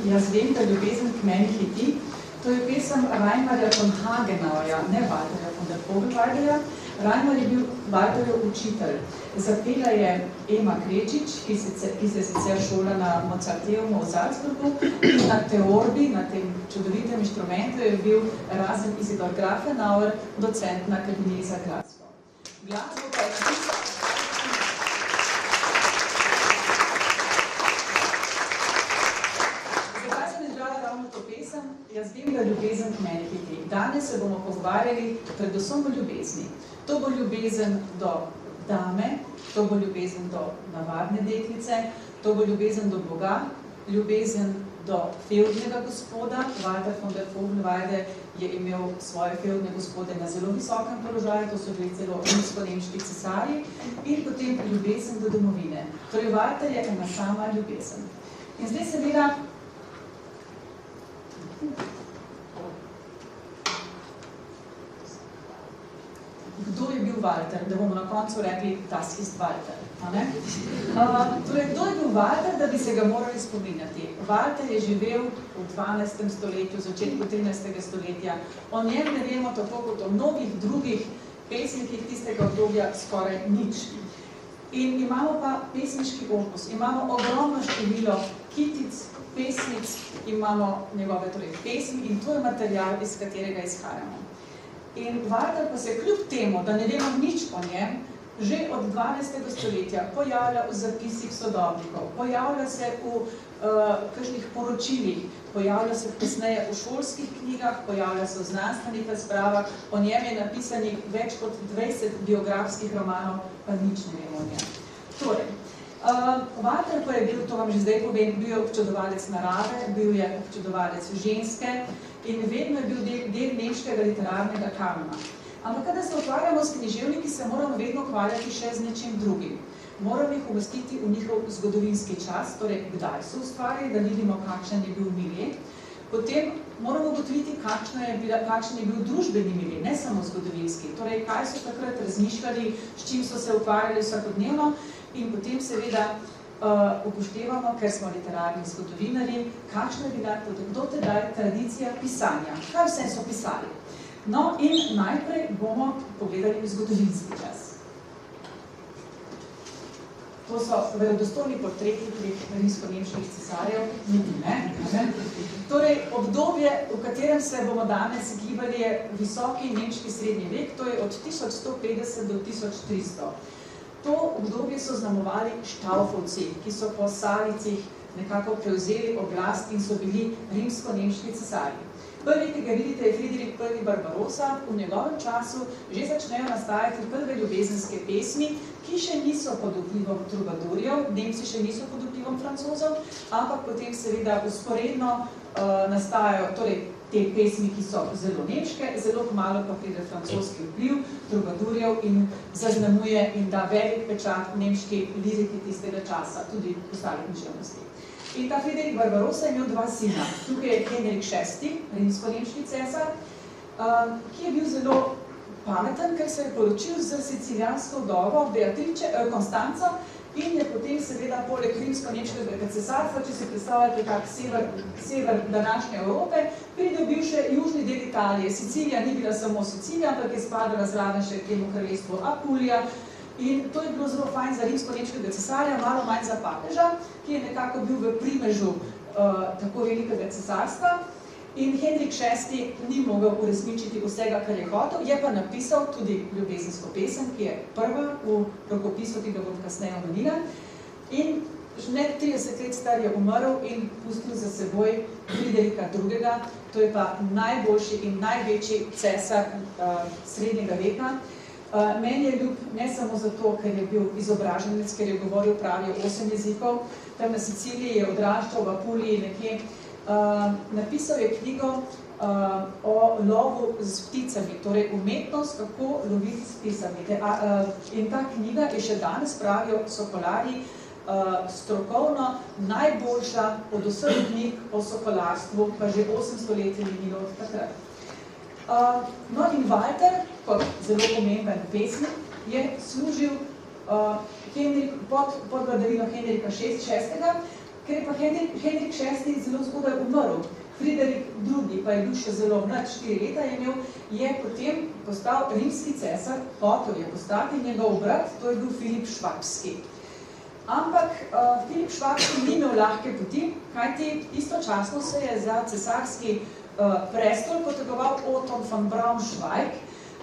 Jaz vem, da ljubezen k meni hiti. To je pesem Reinharja von Hagenauja, ne Walterja von der Vogelweiderja. Reinhard je bil Walterjev učitelj. Zapela je Ema Krečič, ki se je sicer šola na Mozarteumu v Salzburgu, in na teorbi, na tem čudovitem inštrumentu, je bil Razen Isidor Grafenauer, docent na Akademiji za glasbo. Glasbo pa je napisal. Jaz vem, da ljubezen k meni hiti. Danes se bomo pogovarjali predvsem o ljubezni. To bo ljubezen do dame, to bo ljubezen do navadne deklice, to bo ljubezen do Boga, ljubezen do feudnega gospoda. Walter von der Vogelweide je imel svoje feudne gospode na zelo visokem položaju, to so bili celo rusko-nemški cesarji, in potem ljubezen do domovine. Torej, Walter je ena sama ljubezen. In zdaj seveda, kdo je bil Walter, da bomo na koncu rekli, das ist Walter. Torej, kdo je bil Walter, da bi se ga morali spominjati? Walter je živel v 12. stoletju, začetku 13. stoletja. O njem ne vemo tako kot o mnogih drugih pesnikih tistega obdobja skoraj nič. In imamo pa pesniški opus, imamo ogromno število kitic, pesnic, imamo njegove pesmi in to je material, iz katerega izhajamo. In Walter pa se kljub temu, da ne vemo nič o njem, že od 12. stoletja pojavlja v zapisih sodobnikov, pojavlja se v kakšnih poročilih, pojavlja se kasneje v šolskih knjigah, pojavlja se v znanstvenih razpravah, o njem je napisanih več kot 20 biografskih romanov, pa nič ne vemo o njem. Torej, Walter pa je bil, to vam že zdaj povem, bil je občudovalec narave, bil je občudovalec ženske in vedno je bil del nemškega literarnega kanona. Ampak, kada se ukvarjamo s književniki, se moramo vedno ukvarjati še z nečim drugim. Moramo jih umestiti v njihov zgodovinski čas, torej kdaj so ustvarjali, da vidimo, kakšen je bil milje. Potem moramo ugotoviti, kakšen je bil družbeni milje, ne samo zgodovinski. Torej, kaj so takrat razmišljali, s čim so se ukvarjali vsakodnevno in potem seveda upoštevamo, ker smo literarni zgodovinarji, kakšna je bila do tedaj tradicija pisanja. Kaj vse so pisali? No, in najprej bomo pogledali zgodovinski čas. To so verodostojni portreti teh rimsko-nemških cesarjev, ne? Torej, obdobje, v katerem se bomo danes gibali, je visoki nemški srednji vek, to je od 1150 do 1300. To obdobje so znamovali Štaufovci, ki so po Salicih nekako prevzeli oblast in so bili rimsko-nemški cesarji. Prvi, ki ga vidite, je Friedrich I. Barbarossa. V njegovem času že začnejo nastajati prve ljubezenske pesmi, ki še niso pod vplivom trubadurjev, Nemci še niso pod vplivom Francozov, ampak potem seveda usporedno nastajajo torej, te pesmi, ki so zelo nemške, zelo kmalu pa pride francoski vpliv trubadurjev in zaznamuje in da velik pečat nemški liriki tistega časa, tudi ostali književnosti. In ta Friedrich Barbarossa je imel dva sina. Tukaj je Henrik VI, rimsko-nemški cesar, ki je bil zelo pameten, ker se je poročil z sicilijansko vdovo Konstanco in je potem seveda poleg rimsko-nemškega cesarstva, če si predstavljate kak sever današnje Evrope, pridobil še južni del Italije. Sicilija ni bila samo Sicilija, ampak je spadala zraven še k temu kraljestvu Apulija. In to je bilo zelo fajn za rimsko-nemškega cesarja, malo manj za papeža, ki je nekako bil v primežu tako velikega cesarstva. In Henrik VI ni mogel uresničiti vsega, kar je hotel, je pa napisal tudi ljubezensko pesem, ki je prva v rokopisu, ki ga bom kasneje omenila. In ne 30 let star je umrl in pustil za seboj Friedricha II. To je pa najboljši in največji cesar srednjega veka. Meni je ljub ne samo zato, ker je bil izobraženec, ker je govoril pravi 8 jezikov, tam na Siciliji je odraščal v Apuliji nekje. Napisal je knjigo o lovu z pticami, torej umetnost, kako loviti s pticami. In ta knjiga je še danes, pravijo sokolarji, strokovno najboljša od vseh knjig o sokolarstvu, pa že 800 let je minilo od takrat. No in Walter, kot zelo pomemben pesnik, je služil pod vladavino Henrika VI, ker je pa Henrik VI zelo zgodaj umrl. Friedrich II. Pa je bil še zelo mlad, 4 leta je imel, je potem postal rimski cesar, hotel je postati njegov brat, to je bil Filip Švabski. Ampak Filip Švabski ni imel lahke poti, kajti istočasno se je za cesarski prestol potegoval Oton von Braunschweig.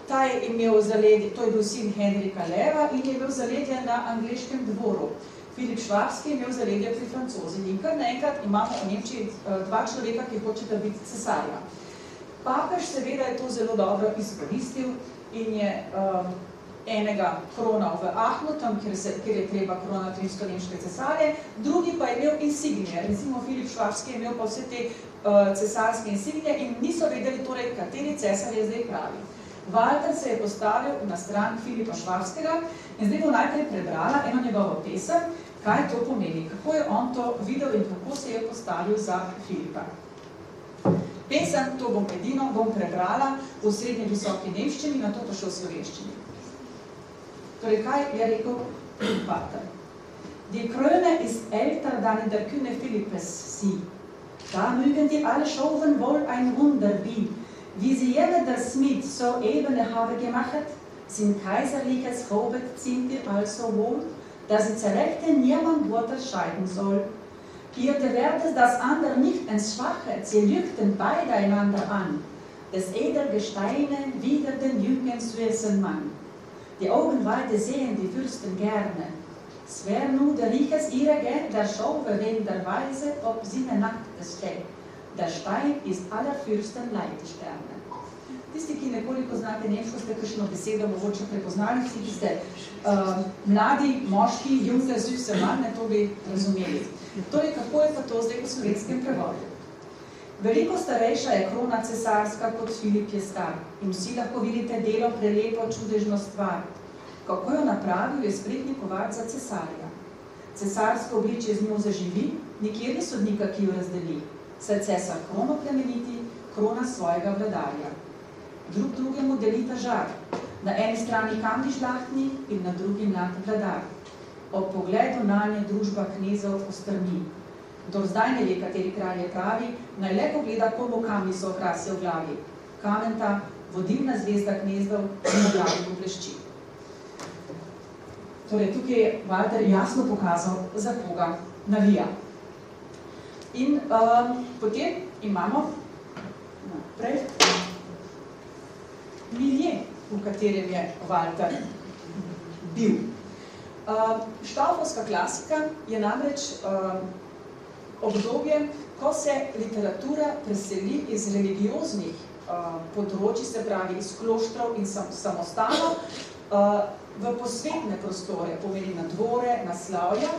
Ta je imel zaledje, to je bil sin Henrika Leva in je imel zaledje na angleškem dvoru. Filip Švabski je imel zaledje pri Francozih in kar naenkrat imamo v Nemčiji dva človeka, ki hočeta biti cesarja. Papež seveda je to zelo dobro izkoristil in je enega kronal v Aachnu, tam, kjer je treba kronati rimsko-nemške cesarje, drugi pa je imel insignije. Recimo Filip Švabski je imel pa vse te cesarske insignije in niso vedeli torej, kateri cesar je zdaj pravi. Walter se je postavil na stran Filipa Švabskega in zdaj bo najprej prebrala eno njegovo pesem, kaj to pomeni, kako je on to videl in kako se je postavil za Filipa. Pesem, to bom prebrala v srednje visoki nemščini, na to pa še v slovenščini. Torej, kaj je rekel Walter? Die Krone ist älter dann in der Kühne Philippes sie. Da mögen die alle Schauven wohl ein Wunder wie sie jene der Smith so ebene habe gemacht, sind kaiserliches Hobet sind ihr also wohl, dass sie zerrechte niemand Worte scheiden soll. Ihr werdet das andere nicht ins Schwache, sie lügten beide einander an, des Edelgesteine wider den jungen süßen Mann. Die Augenweide sehen die Fürsten gerne. Es wär nur der Riches ihre der Schaufe wegen der Weise, ob sie ne Nacht es fällt. Der Stein ist aller Fürsten Leitsterne. Tisti, ki nekoliko znate nemško, ste kakšno besedo mogoče prepoznali, vsi, ki ste mladi, moški, junge, süße manne, to bi razumeli. Torej, kako je pa to zdaj v slovenskem prevodu? Veliko starejša je krona cesarska kot Filip je star in vsi lahko vidite delo prelepo čudežno stvar. Kako jo napravil, je spretni kovač za cesarja. Cesarsko obličje z njo zaživi, nikjer ni sodnika, ki jo razdeli, saj cesar krono plemeniti, krona svojega vladarja. Drug drugemu delita žar, na eni strani kamni žlahtni in na drugi mlad vladar. Ob pogledu nanje družba knezov ostrmi. Kdor zdaj ne ve, kateri kralj je pravi, naj le pogleda, komu kamni so okrasje v glavi. Kamen ta, vodilna zvezda knezdov, in v glavi poblešči. Torej, tukaj je Walter jasno pokazal, za koga navija. In potem imamo naprej milje, v katerem je Walter bil. Štaufovska klasika je namreč obdobje, ko se literatura preseli iz religioznih področij, se pravi iz kloštrov in samostanov, v posvetne prostore, pomeni na dvore, na slavja,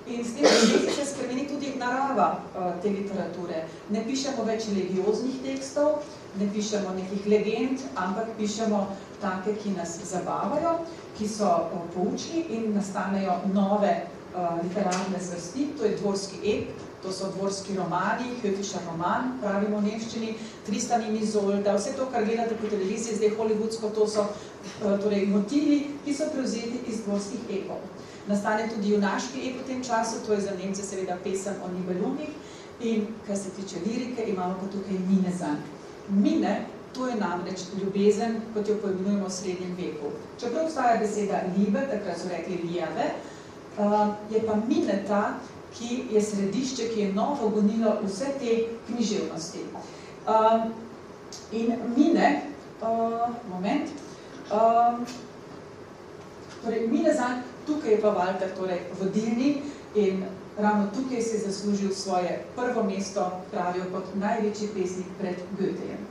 in s tem se spremeni tudi narava te literature. Ne pišemo več religioznih tekstov, ne pišemo nekih legend, ampak pišemo take, ki nas zabavajo, ki so poučni in nastanejo nove literarne zvrsti, to je dvorski ep, to so dvorski romani, Höfischer roman, pravimo v nemščini, Tristan in Izolda, vse to, kar gledate po televiziji, zdaj hollywoodsko, to so torej motivi, ki so prevzeti iz dvorskih epov. Nastane tudi junaški ep v tem času, to je za Nemce seveda pesem o Nibelungih, in kar se tiče lirike, imamo pa tukaj Minezang. Mine, to je namreč ljubezen, kot jo poimenujemo v srednjem veku. Čeprav obstaja beseda Liebe, takrat so rekli Liebe, je pa Mine ta, ki je središče, ki je novo gonilo vse te književnosti. In Mine, moment, torej Minezang, tukaj je pa Walter torej vodilni in ravno tukaj se je zaslužil svoje prvo mesto, pravijo kot največji pesnik pred Goethejem.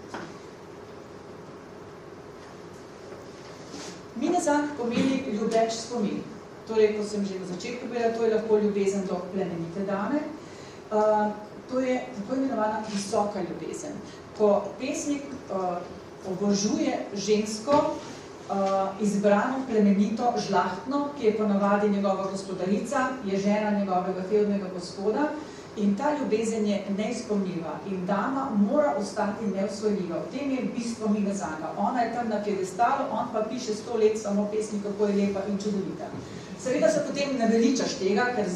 Minezang pomeni ljubeč spomin. Torej, ko sem že na začetku povedala, to je lahko ljubezen do plemenite dame. To je tako imenovana visoka ljubezen. Ko pesnik obožuje žensko, izbrano, plemenito, žlahtno, ki je ponavadi njegova gospodarica, je žena njegovega fevdnega gospoda, in ta ljubezen je neizpolnljiva in dama mora ostati neosvojljiva. V tem je bistvo Minezanga. Ona je tam na piedestalu, on pa piše 100 let samo pesmi, kako je lepa in čudovita. Seveda se potem ne veličaš tega, ker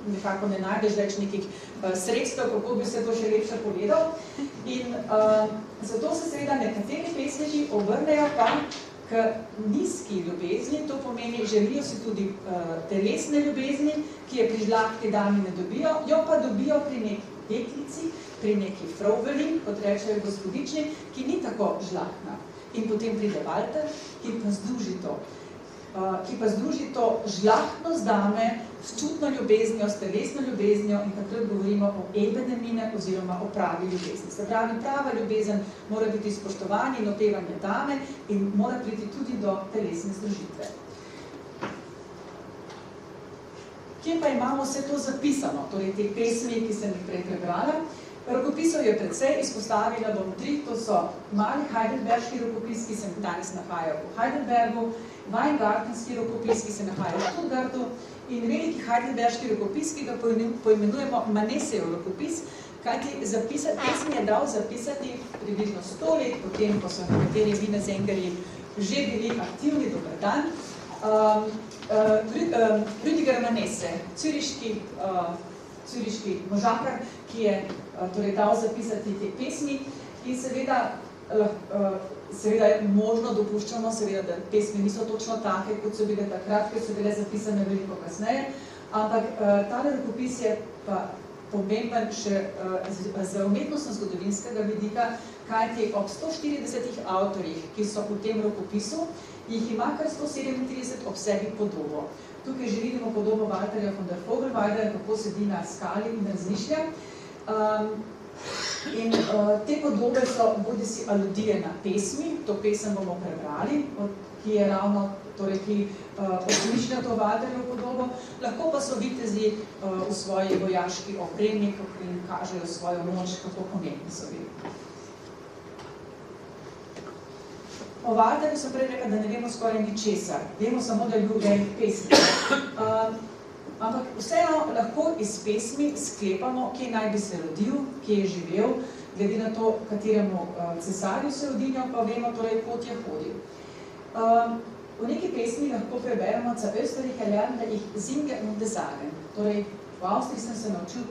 nekako ne najdeš več nekih sredstev, kako bi se to še lepše povedal. In zato se seveda nekateri pesniki obrnejo pa k nizki ljubezni, to pomeni, želijo si tudi telesne ljubezni, ki je pri žlahti dami ne dobijo, jo pa dobijo pri neki deklici, pri neki froveli, kot rečejo gospodični, ki ni tako žlahtna. In potem pride Walter, ki pa združi to žlahtnost dame s čutno ljubeznijo, s telesno ljubeznijo in takrat govorimo o ebene mine oziroma o pravi ljubezni. Se pravi, prava ljubezen mora biti spoštovanje in opevanje dame in mora priti tudi do telesne združitve. Kje pa imamo vse to zapisano, torej te pesmi, ki sem jih prej prebrala? Rokopisov je precej, izpostavila bom 3, to so mali heidelberški rokopis, ki se danes nahajajo v Heidelbergu, Weingartenski rokopis, ki se nahaja v Stuttgartu, in veliki heidelberški rokopis, ki ga poimenujemo Manesejev rokopis, kajti pesmi je dal zapisati približno 100 let potem, ko so nekateri Minezangerji že bili aktivni, dober dan. Rüdiger Manesse, cüriški možakar, ki je torej dal zapisati te pesmi in seveda je možno dopuščamo, seveda, da pesmi niso točno take, kot so bile takrat, ker so bile zapisane veliko kasneje, ampak tale rokopis je pa pomemben še z umetnostno-zgodovinskega vidika, kajti ob 140 avtorjih, ki so v tem rokopisu, jih ima kar 137 ob sebi podobo. Tukaj že vidimo podobo Walterja von der Vogelweide, kako sedi na skali in razmišlja. In te podobe so bodisi aludije na pesmi, to pesem bomo prebrali, ki je ravno torej ki osmišlja to Walterjevo podobo, lahko pa so vitezi v svoji vojaški opremi, kako jim kažejo svojo moč, kako pomembni so bili. O Walterju sem prej rekla, da ne vemo skoraj ničesar. Vemo samo, da je bil velik pesnik. Ampak vseeno lahko iz pesmi sklepamo, kje naj bi se rodil, kje je živel, glede na to, kateremu cesarju se rodinjal, pa vemo torej, kot je hodil. V neki pesmi lahko preberemo za Österreich erlernte ich singen und sagen. Torej, v Avstriji sem se naučil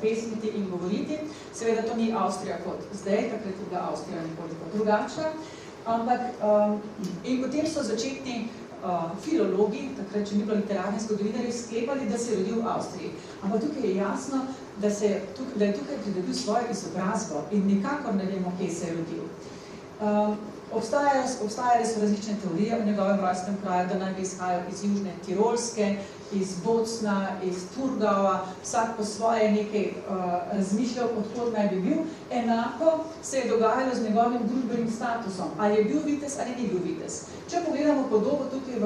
pesmiti in govoriti. Seveda to ni Avstrija kot zdaj, takrat je bila Avstrija nekoliko drugačna. Ampak, in potem so začetni filologi, takrat, če ni bilo literarne zgodovinarji, sklepali, da se je rodil v Avstriji. Ampak tukaj je jasno, da je tukaj pridobil svojo izobrazbo in nikakor ne vemo, kje se je rodil. Obstajale so različne teorije o njegovem rojstnem kraju, da naj bi izhajal iz Južne Tirolske, iz Bocna, iz Thurgaua, vsak po svoje nekaj razmišljal, odkot naj bi bil. Enako se je dogajalo z njegovim družbenim statusom. Ali je bil vitez ali ni bil vitez. Če pogledamo podobo tukaj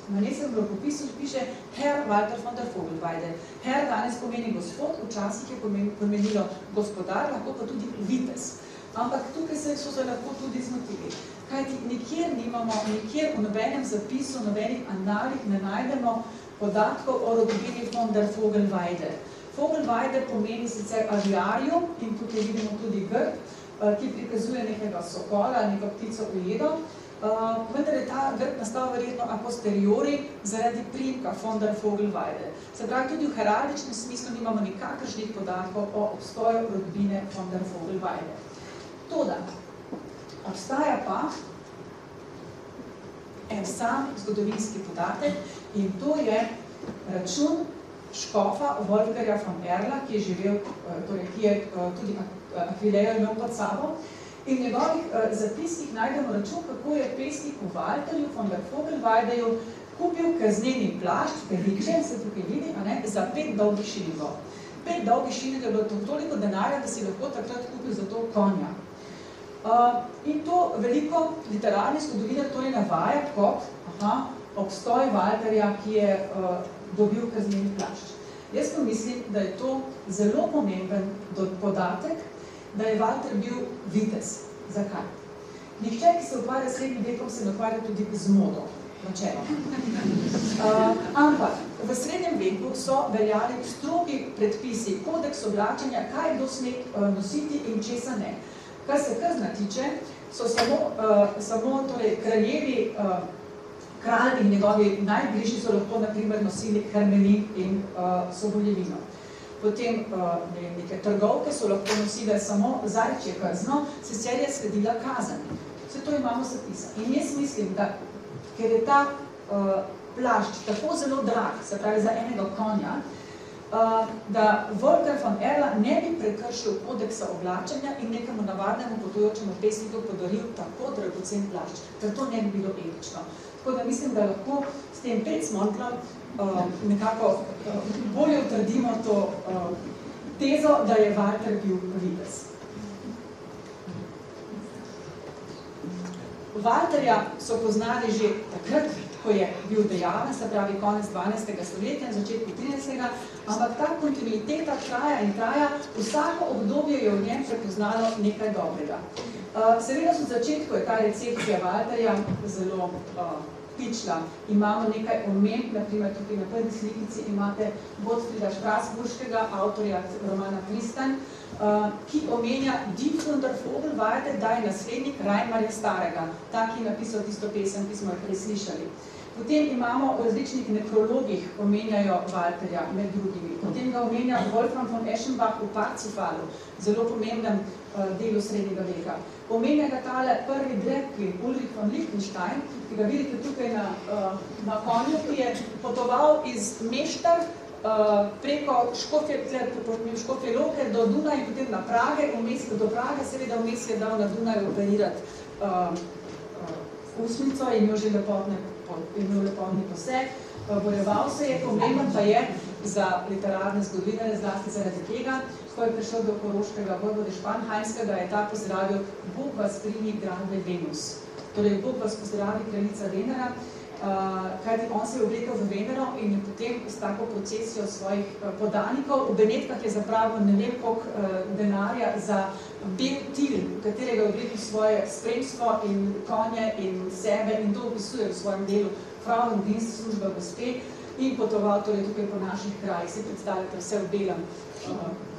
na nesem rokopisu, piše Herr Walter von der Vogelweide. Herr danes pomeni gospod, včasih je pomenilo gospodar, lahko pa tudi vitez. Ampak tukaj so se lahko tudi zmotili. Kajti nikjer nimamo, nikjer v nobenem zapisu, nobenih analih ne najdemo podatkov o rodbini von der Vogelweide. Vogelweide pomeni sicer aviarium in tukaj vidimo tudi grb, ki prikazuje nekega sokola, neko ptico ujedo, vendar je ta grb nastal verjetno a posteriori zaradi priimka von der Vogelweide. Se pravi, tudi v heraldičnem smislu nimamo nikakršnih podatkov o obstoju rodbine von der Vogelweide. Toda, obstaja pa en sam zgodovinski podatek in to je račun škofa Wolfgarja von Erla, ki je živel, torej ki je tudi Aquilejo imel pod sabo. In v njegovih zapiskih najdemo račun, kako je pesnik v Walterju von der Vogelweideju kupil kazneni plašč, peličen, se tukaj vidi, za 5 dolgih šilingov. 5 dolgih šilingov je bilo toliko denarja, da si lahko takrat kupil za to konja. In to veliko literarnih zgodovinar torej navaja kot obstoj Walterja, ki je dobil kazneni plašč. Jaz pa mislim, da je to zelo pomemben podatek, da je Walter bil vitez. Zakaj? Nihče, ki se ukvarja s srednjim vekom, se ne ukvarja tudi z modo, načeloma. Ampak v srednjem veku so veljali strogi predpisi, kodeks oblačenja, kaj kdo sme nositi in česa ne. Kar se krzna tiče, so samo torej, kraljevi, kralj in njegovi najbližji so lahko na primer nosili hermelin in soboljevino. Potem neke trgovke so lahko nosile samo zajčje krzno, sicer je sledila kazen. Vse to imamo zapisa. In jaz mislim, da ker je ta plašč tako zelo drag, se pravi za enega konja, da Wolfgar von Erla ne bi prekršil kodeksa oblačenja in nekemu navadnemu potujočemu pesniku podaril tako dragocen plašč, ker to ne bi bilo etično. Tako da mislim, da lahko s tem Petsmontlom nekako bolje utrdimo to tezo, da je Walter bil vitez. Walterja so poznali že takrat, ko je bil dejaven, se pravi konec 12. stoletja in začetku 13. Ampak ta kontinuiteta traja in traja, vsako obdobje je v njem prepoznalo nekaj dobrega. Seveda v začetku je ta recepcija Walterja zelo pičla. Imamo nekaj omemb, naprimer tukaj na prvi slikici imate Gottfrieda Strasburškega, avtorja romana Tristan, ki omenja Die von der Vogelweide, da je naslednik Reimarja Starega, ta, ki je napisal tisto pesem, ki smo jo prej slišali. Potem imamo v različnih nekrologih omenjajo Walterja med drugimi. Potem ga omenja Wolfram von Eschenbach v Parzifalu, zelo pomembnem delu srednjega veka. Omenja ga tale prvi drepki Ulrich von Lichtenstein, ki ga vidite tukaj na konju, ki je potoval iz Meštar preko Škofje Loke do Dunaja in potem na Prage, do Prage seveda vmes je dal na Dunaju operirati usmico in imel lepotni poseg, bojeval se je, pomemben pa je za literarne zgodovine, zlasti zaradi tega, ko je prišel do koroškega vojvode Španheimskega, je ta pozdravil Bog vas primi grande Venus. Torej, Bog vas pozdravi kraljica Venera. kajti on se je oblekel v Venero in je potem s tako procesijo svojih podanikov. V Benetkah je zapravil ne vem koliko denarja za bel til, v katerega je oblekel svoje spremstvo in konje in sebe in to opisuje v svojem delu Frauendienst, služba gospe, in potoval torej tukaj po naših krajih. Si predstavljate vse v belem,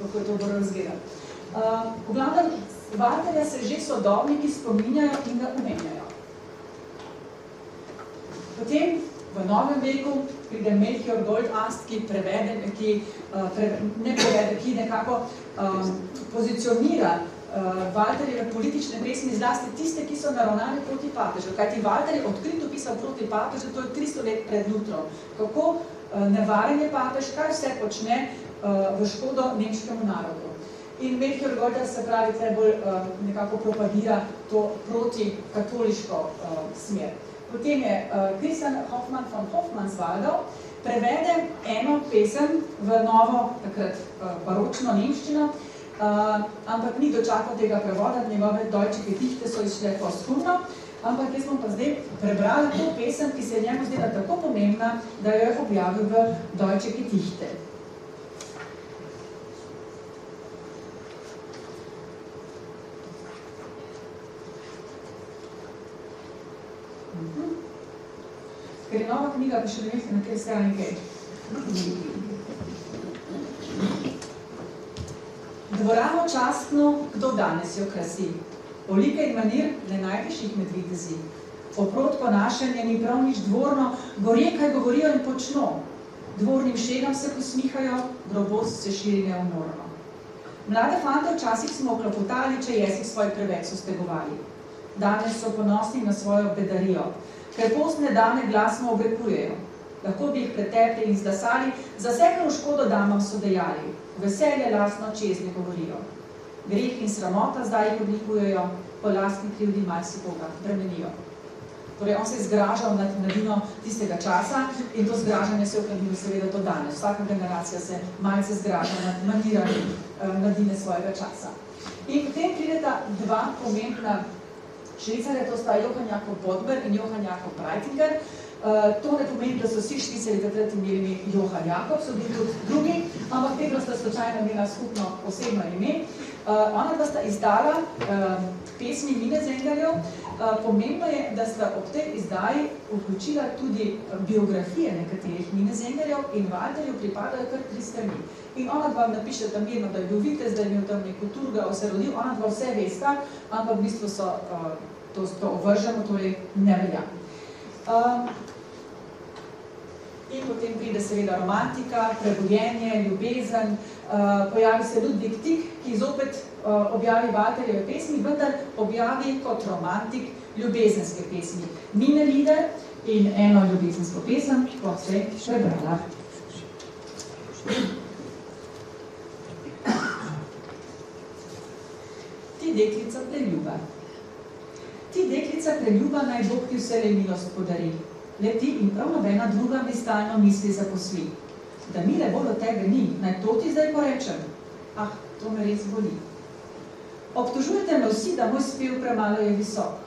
kako je to dobro razgledati. V glavnem, Walterja se že sodobniki spominjajo in ga omenjajo. Potem v novem veku pride Melchior Goldast, ki nekako pozicionira Walterjeve politične pesmi, zlasti tiste, ki so naravnane proti papežu. Kajti Walter je odkrito pisal proti papežu, to je 300 let pred Lutrom. Kako nevaren je papež, kaj vse počne v škodo nemškemu narodu. In Melchior Goldast se pravi, bolj nekako propagira to proti katoliško smer. Potem je Christian Hoffmann von Hofmannswaldau prevede eno pesem v novo, takrat baročno nemščino, ampak ni dočakal tega prevoda, njegove Deutsche Gedichte so izšle posthumno, ampak jaz bom pa zdaj prebrala to pesem, ki se je njemu zdela tako pomembna, da jo je objavil v Deutsche Gedichte. Ker je nova knjiga, pa še ne veste, na kaj strani kaj. Dvorano častno, kdo danes jo krasi? Olike in manir, ne najdeš jih med videzi. Oprot ponašanje ni prav nič dvorno, gorje kaj govorijo in počno. Dvornim šegam se posmihajo, grobost se širi neumorno. Mlade fante včasih smo oklopotali, če jezik svoj preveč so stegovali. Danes so ponosni na svojo bedarijo, ker postne dane glasno obrekujejo. Lahko bi jih pretepli in zdasali, za vse, kar v škodo damam so dejali. Veselje lastno čez ne govorijo. Greh in sramota zdaj jih oblikujejo, po lastni krivdi marsikoga bremenijo. Torej, on se je zgražal nad mladino tistega časa in to zgražanje se je ohranilo seveda do danes. Vsaka generacija se malce zgraža nad manirami mladine svojega časa. In potem prideta dva pomembna Švicarja, to sta Johann Jakob Bodmer in Johann Jakob Breitinger. To ne pomeni, da so vsi Švicari takrat imeli Johann Jakob, so bili tudi drugi, ampak tega sta slučajno imela skupno osebno ime. Ona pa sta izdala pesmi Minnesengerjev. Pomembno je, da sta ob tej izdaji vključila tudi biografije nekaterih Minnesengerjev in Walterju pripadajo kar 3 strani. In ona dva napišeta mirno, da je bil vitez, da je imel tam neko turga, se rodil, ona dva vse vesta, ampak v bistvu so to ovrženo, torej ne velja. In potem pride seveda romantika, prebujenje, ljubezen, pojavi se Ludwig Tieck, ki zopet objavi Walterjeve pesmi, vendar objavi kot romantik ljubezenske pesmi. Minnelieder in eno ljubezensko pesem, ko se prebrala. Ti deklica preljuba. Ti deklica preljuba, naj Bog ti vselej milost podari. Le ti in prav nobena druga mi stalno misli zaposli. Da mile bolj od tebe ni, naj to ti zdaj porečem. Ah, to me res boli. Obtožujete me vsi, da moj spev premalo je visok.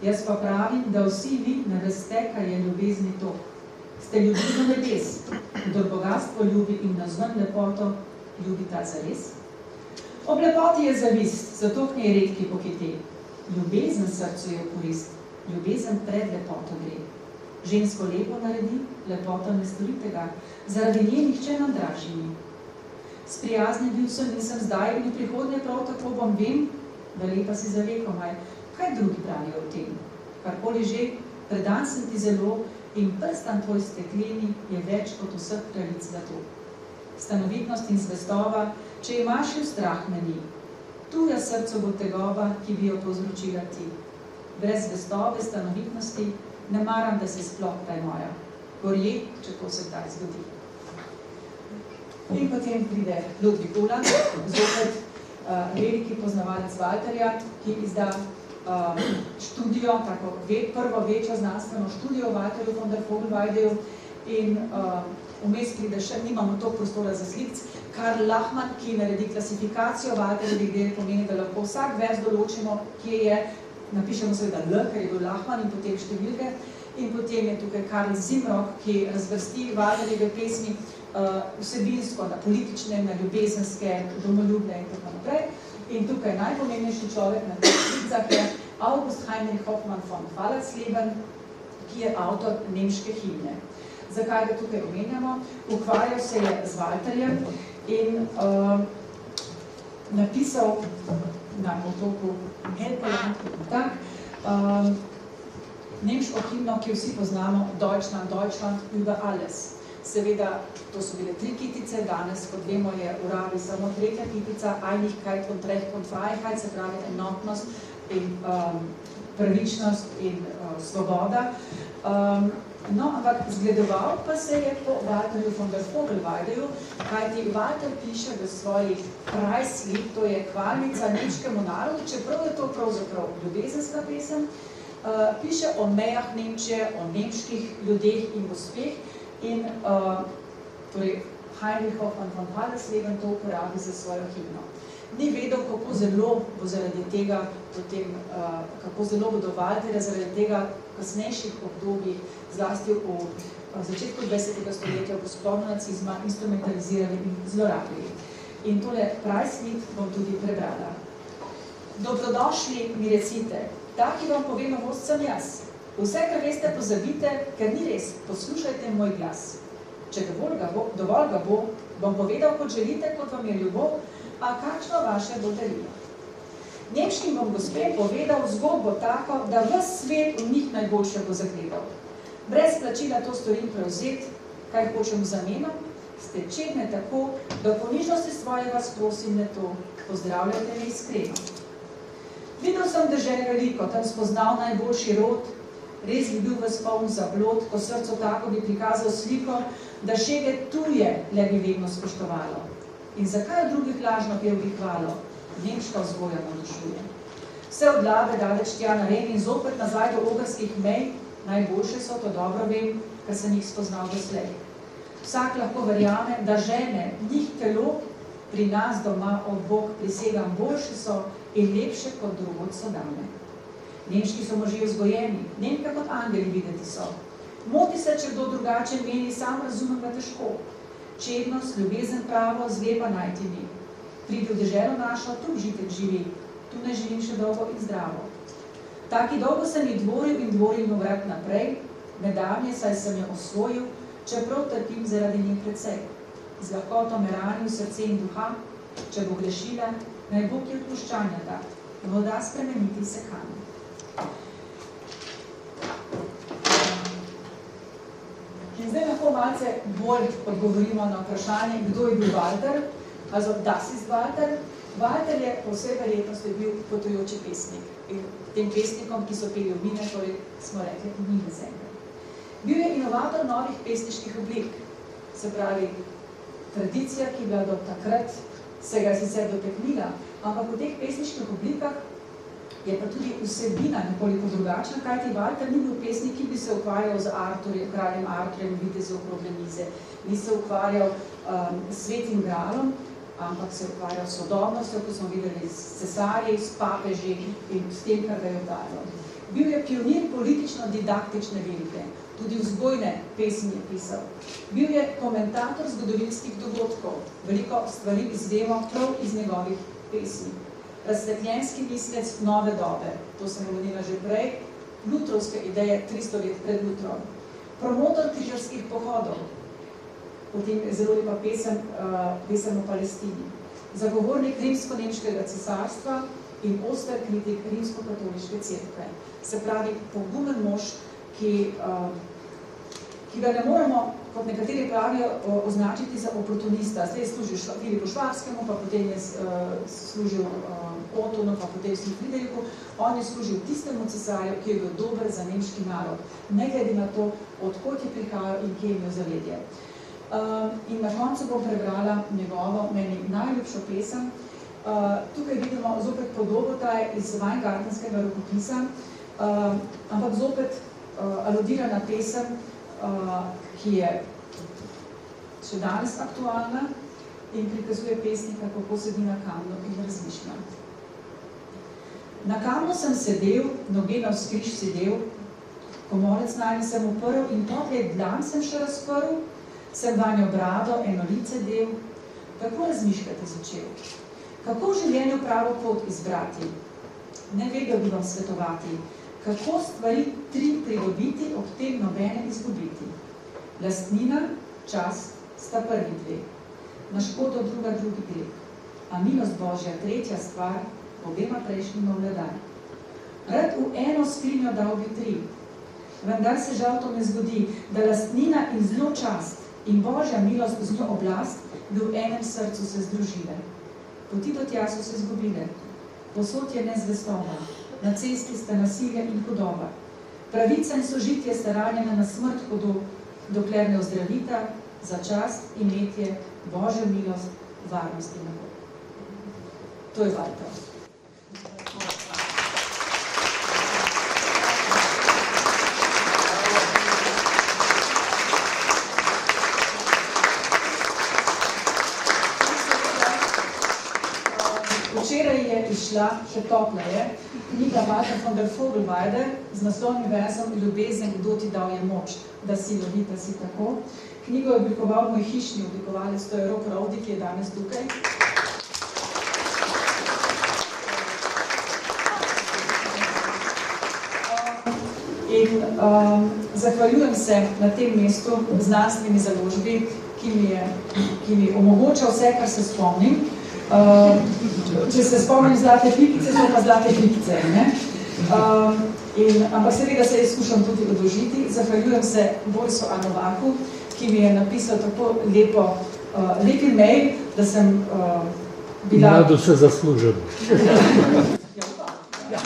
Jaz pa pravim, da vsi vi ne veste, kaj je ljubezni to. Ste ljubezni nebes, kdor bogatstvo ljubi in nazven lepoto, ljubi ta zares. Ob lepoti je zavist, zato k njej redki pohiti. Ljubezen srcu je v korist, ljubezen pred lepoto gre. Žensko lepo naredi, lepota ne stori tega, zaradi nje nihče nam dražji ni. Sprijaznjen bil sem in sem zdaj in v prihodnje prav tako bom vem, da lepa si za vekomaj. Kaj drugi pravijo o tem? Karkoli že, predan sem ti zelo in prstan tvoj stekleni je več kot vseh kraljic zlato. Stanovitnost in zvestova, če imaš jo strah me ni. Tuja srcu bo tegova, ki bi jo povzročila ti. Brez zvestove, stanovitnosti, ne maram, da se sploh kaj moja. Gorje, če to se kdaj zgodi. In potem pride Ludwig Uhland, zopet veliki poznavalec Walterja, ki izda študijo, tako prvo večjo znanstveno študijo o Walterju von der Vogelweideju in vmes pride še, nimamo toliko prostora za slikc, Karl Lachmann, ki naredi klasifikacijo Walterjevih del, pomeni, da lahko vsak vers določimo, kje je, napišemo seveda L, ker je bil Lachmann in potem številke, in potem je tukaj Karl Zimrock, ki razvrsti Walterjeve pesmi vsebinsko na politične, na ljubezenske, domoljubne in tako naprej. In tukaj najpomembnejši človek na teh skicah je August Heinrich Hoffmann von Fallersleben, ki je avtor nemške himne. Zakaj ga tukaj omenjamo? Ukvarjal se je z Walterjem in napisal na otoku Helgoland nemško himno, ki vsi poznamo, Deutschland, Deutschland über alles. Seveda, to so bile 3 kitice, danes, kot vemo, je v rabi samo 3. kitica, Einigkeit und Recht und Freiheit, se pravi enotnost in pravičnost in svoboda. No, ampak zgledoval pa se je po Walterju von der Vogelweideju, kajti Walter piše v svoji Preislied, to je hvalnica nemškemu narodu, čeprav je to pravzaprav ljubezenska pesem, piše o mejah Nemčije, o nemških ljudeh in gospeh in torej Heinrich Hoffmann von Fallersleben to uporabi za svojo himno. Ni vedel, kako zelo bo zaradi tega, potem, kako zelo bodo Walterja zaradi tega kasnejših obdobij, zlasti v začetku 20. stoletja, v vzponu nacizma, instrumentalizirali in zlorabili. In tole Preislied bom tudi prebrala. Dobrodošli, mi recite, ta, ki vam pove novost, sem jaz. Vse, kar veste, pozabite, ker ni res, poslušajte moj glas. Če dovolj ga bo, bom povedal, kot želite, kot vam je ljubov, a kakšno vaše bo darilo. Nemškim bom gospe povedal zgodbo tako, da ves svet v njih najboljše bo zagledal. Brez plačila to storim prevzet, kaj hočem v zameno, ste čedne tako, da po nižnosti svoje vas prosim ne to, pozdravljate me iskreno. Videl sem dežel veliko, tam spoznal najboljši rod, res bi bil vas poln zablod, ko srcu tako bi prikazal sliko, da šege tuje le bi vedno spoštovalo. In zakaj od drugih lažno pel bi hvalo? Nemška vzgoja navdušuje. Vse od Labe daleč tja na Ren in zopet nazaj do ogrskih mej, najboljše so, to dobro vem, ker sem jih spoznal doslej. Vsak lahko verjame, da žene, njih telo, pri nas doma od Bog prisegam, boljše so in lepše kot drugod so dame. Nemški so možje vzgojeni, Nemka kot angeli videti so. Moti se, če kdo drugače meni, sam razumem ga težko. Čednost, ljubezen pravo, zlepa najti ni. Pridi v deželo našo, tu užitek živi, tu ne živim še dolgo in zdravo. Taki dolgo sem ji dvoril in dvoril mu vrat naprej, nedavnje, saj sem jo osvojil, čeprav trpim zaradi njim precej. Z lahkoto me rani v srce in duha, če bo grešila, naj Bog je odpuščanja da, voda spremeniti se kane. In zdaj lahko malce bolj odgovorimo na vprašanje, kdo je bil Walter, also das ist Walter. Walter je po vsej verjetnosti bil potujoči pesnik. In tem pesnikom, ki so peli v mine, torej smo rekli v mine zemlje. Bil je inovator novih pesniških oblik, se pravi, tradicija, ki je bila do takrat, se ga sicer doteknila, ampak v teh pesniških oblikah je pa tudi vsebina nekoliko drugačna, kajti Walter ni bil pesnik, ki bi se ukvarjal z Arturjem, kraljem Arturjem, vitezi okrogle mize, ni se ukvarjal s svetim gralom, ampak se ukvarjal s sodobnostjo, ko smo videli s cesarji, s papeži in s tem, kar ga je obdajalo. Bil je pionir politično-didaktične lirike, tudi vzgojne pesmi je pisal. Bil je komentator zgodovinskih dogodkov, veliko stvari izvemo prav iz njegovih pesmi. Razsvetljenski mislec nove dobe, to sem omenila že prej, lutrovske ideje 300 let pred Lutrom. Promotor križarskih pohodov, potem je zelo lepa pesem o Palestini. Zagovornik rimsko-nemškega cesarstva in oster kritik rimsko-katoliške cerkve. Se pravi, pogumen mož, ki ga ne moremo, kot nekateri pravijo, označiti za oportunista. Zdaj je služil Filipu Švabskemu, pa potem je služil Otonu, pa potem Frideriku. On je služil tistemu cesarju, ki je bil dober za nemški narod, ne glede na to, odkot je prihajal in kje je imel zavedje. In na koncu bom prebrala njegovo, meni najljubšo pesem. Tukaj vidimo zopet podobo, ta je iz Weingartenskega rokopisa, ampak zopet aludira na pesem, ki je še danes aktualna in prikazuje pesnika, kako sedi na kamnu in razmišlja. Na kamnu sem sedel, noge navzkriž sedel, Komolec najme sem uprl in potlej dlan sem še razprl, sem vanjo brado, eno lice del. Kako razmišljate začel? Kako v življenju pravo pot izbrati? Ne vedel bi vam svetovati, kako stvari 3 pridobiti, ob tem nobene izgubiti. Lastnina, čast sta prvi 2, na škodo drugi greh, a milost Božja tretja stvar, obema prejšnjima vladar. Rad v eno skrinjo dal bi 3, vendar se žal to ne zgodi, da lastnina in zlo čast in Božja milost z njo oblast bi v enem srcu se združile. Poti do tja so se zgubile, posod je nezvestoba, na cesti sta nasilje in hudoba. Pravica in sožitje sta ranjena na smrt hudo, dokler ne ozdravita za čast, imetje, Božjo milost, varnost in nebo. To je Walter. Včeraj je išla, še topla je, knjiga Walter von der Vogelweide z naslovnim versom Ljubezen, kdo ti dal je moč, da si lovita si tako. Knjigo je oblikoval moj hišni oblikovalec, to je Rok Rovdi, ki je danes tukaj. In zahvaljujem se na tem mestu znanstveni založbi, ki mi omogoča vse, kar se spomnim. Če se spomnim zlate pikice, so pa zlate pikice, ne? Ampak seveda se skušam tudi odložiti. Zahvaljujem se Borisu Anovaku, ki mi je napisal tako lepi mail, da sem bila... Nado se zaslužim. Ja.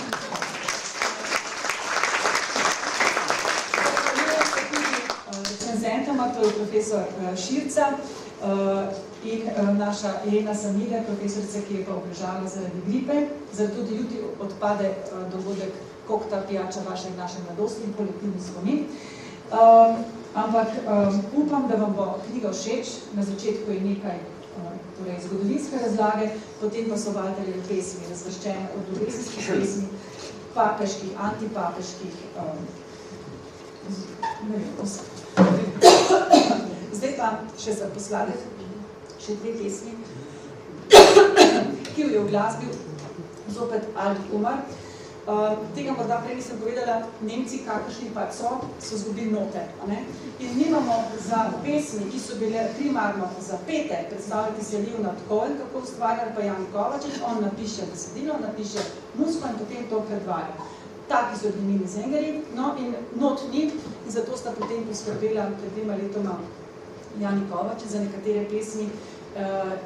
Recenzentama, to je profesor Širca, in naša Elena Samide, profesorica, ki je pa obležala zaradi gripe, zato tudi jutri odpade dogodek kokta pijača naše mladosti in kolektivni spomin. Ampak upam, da vam bo knjiga všeč. Na začetku je nekaj zgodovinske razlage, potem pa so Walterjeve pesmi razvrščene od ljubezenskih pesmi, papeških, antipapeških, ne vem, vse. Zdaj pa še za posladek, še 2 pesmi, ki jo je uglasbil zopet Aldi Umar. Tega morda prej nisem povedala, Nemci, kakršni pa so zgubili note. In nimamo za pesmi, ki so bile primarno zapete, predstavljati se Leonard Cohen, kako ustvarjali pa Jan Kovačič, on napiše besedilo, napiše muziko in potem to predvaja. Taki so bili Mini Zengeri, no in not ni, in zato sta potem poskrbela pred 2 letoma Jani Kovačič za nekatere pesmi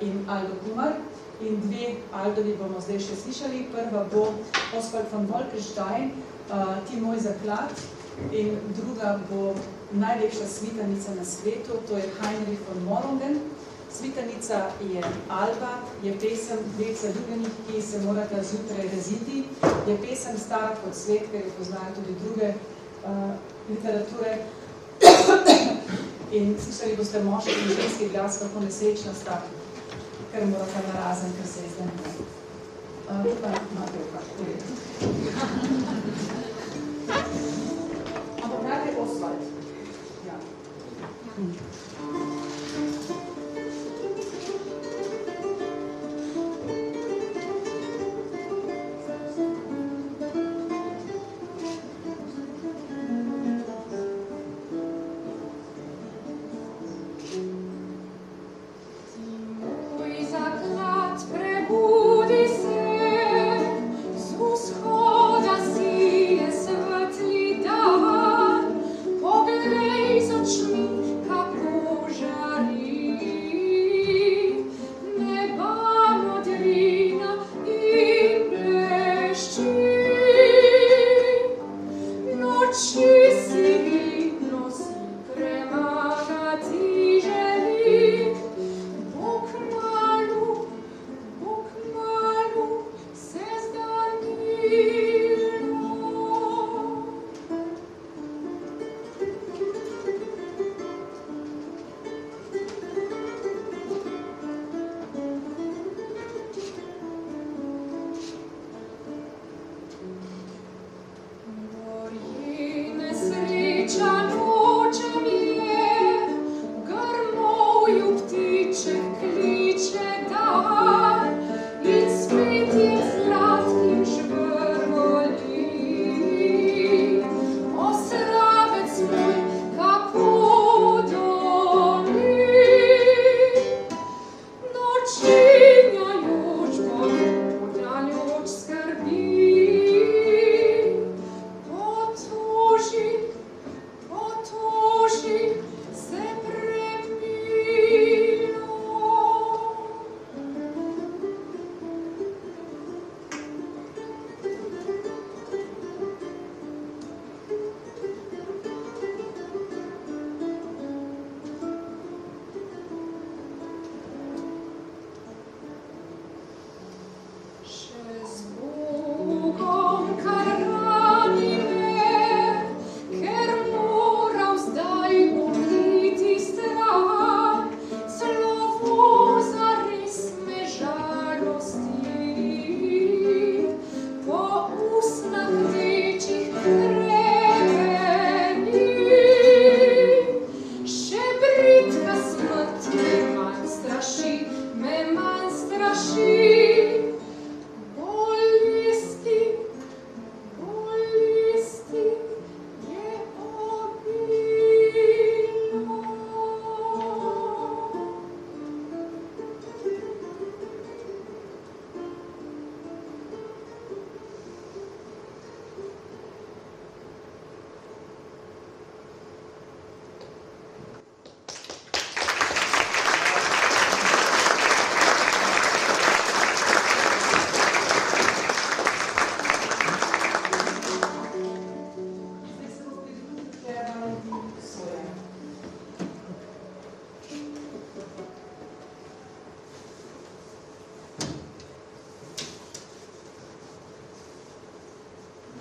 in Aldo Kumar. In 2 Aldovi bomo zdaj še slišali. Prva bo Oswald von Wolkenstein, Ti moj zaklad, in druga bo najlepša svitanica na svetu, to je Heinrich von Morungen. Svitanica je Alba, je pesem 2 zaljubljenih, ki se morata zjutraj raziti. Je pesem stara kot svet, ker jo poznajo tudi druge literature. In slišali boste moški in ženski glas, kako nesrečna sta, ker morata narazen, ker se je zdaj ne. Pa imate vkak, ampak najprej Oswald. Ja. Poglej z očmi, kako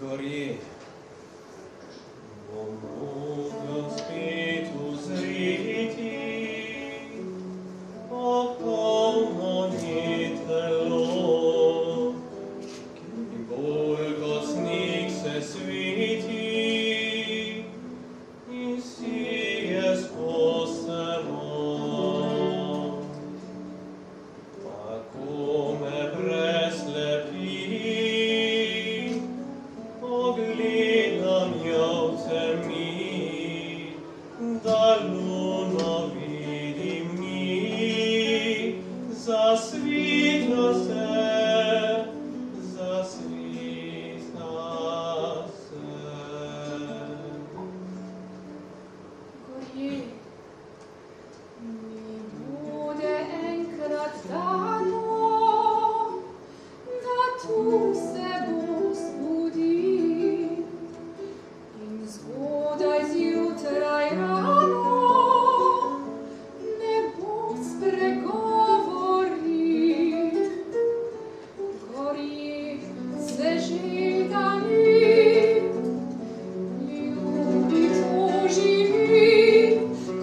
Gorje, bom mogel spet uzreti popolno telo, ki bolj kot sneg se sveti in sije sposteno. Tako me preslepi, gledam jo v temi, da luno vidim ni, zasvita se, zasvita se. Gorje, mi bude enkrat dano, da tu se bo zbudil in zgodaj zjutraj rano ne bom spregovoril. Gorje se že dani, ljubi to živi,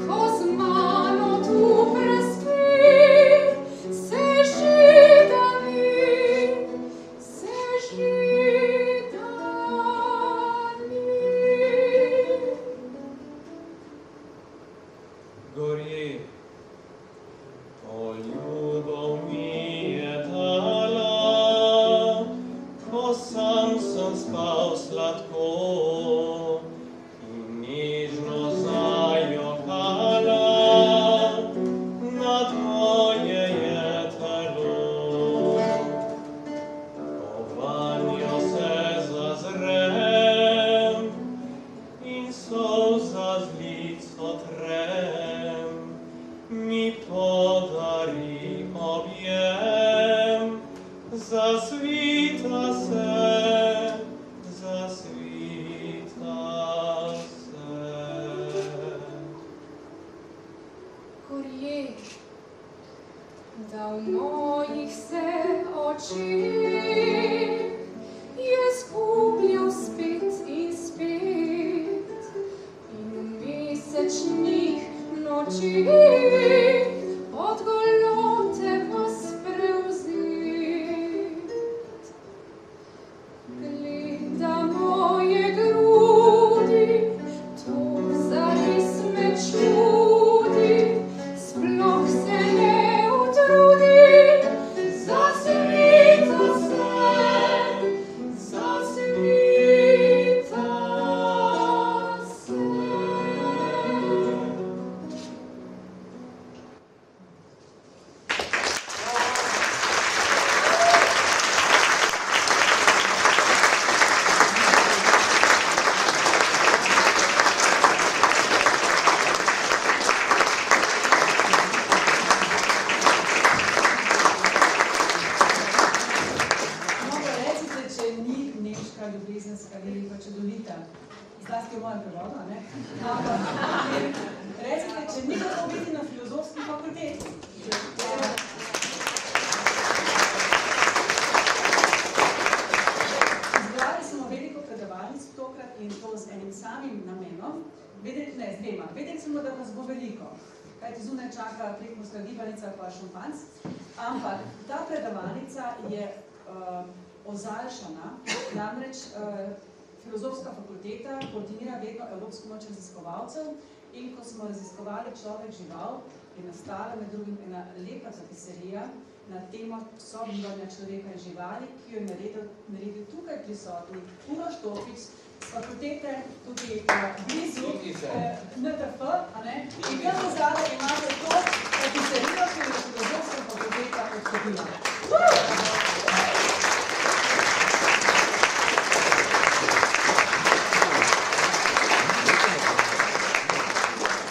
ko z mano tu prespi, se že dani, se že dani. Gorje, to ljubav mi je dala, ko sam sem spal sladko in nežno zajokala na tvoje je telo. Ko vanjo se zazrem in solza z lic otrem, mi podari objem, zasvita se, zasvita se. Gorje, da v mojih se očeh je zgubljal spet in spet in v mesečnih nočeh od golote vas prevzet. Gleda moje grudi, to zares me čudi, sploh se ne utrudi, zasvita se, zasvita se. No, pa recite, če ni nemška ljubezenska lirika čudovita, zlasti v mojem prevodu, a ne? Ampak, recite, če ni kako biti na filozofski fakulteti. Izbrali smo veliko predavalnic tokrat in to z enim samim namenom. Z dvema. Vedeli smo, da nas bo veliko, kajti zunaj čaka prekmurska gibanica pa šampanc, ampak ta predavalnica je ozaljšana, namreč Filozofska fakulteta koordinira vedno Evropsko noč raziskovalcev In ko smo raziskovali človek žival, je nastala med drugim ena lepa tapiserija na temo sobivanja človeka in živali, ki jo je naredil tukaj prisotni Uroš Topič z fakultete, tudi blizu NTF, in tam zadaj imate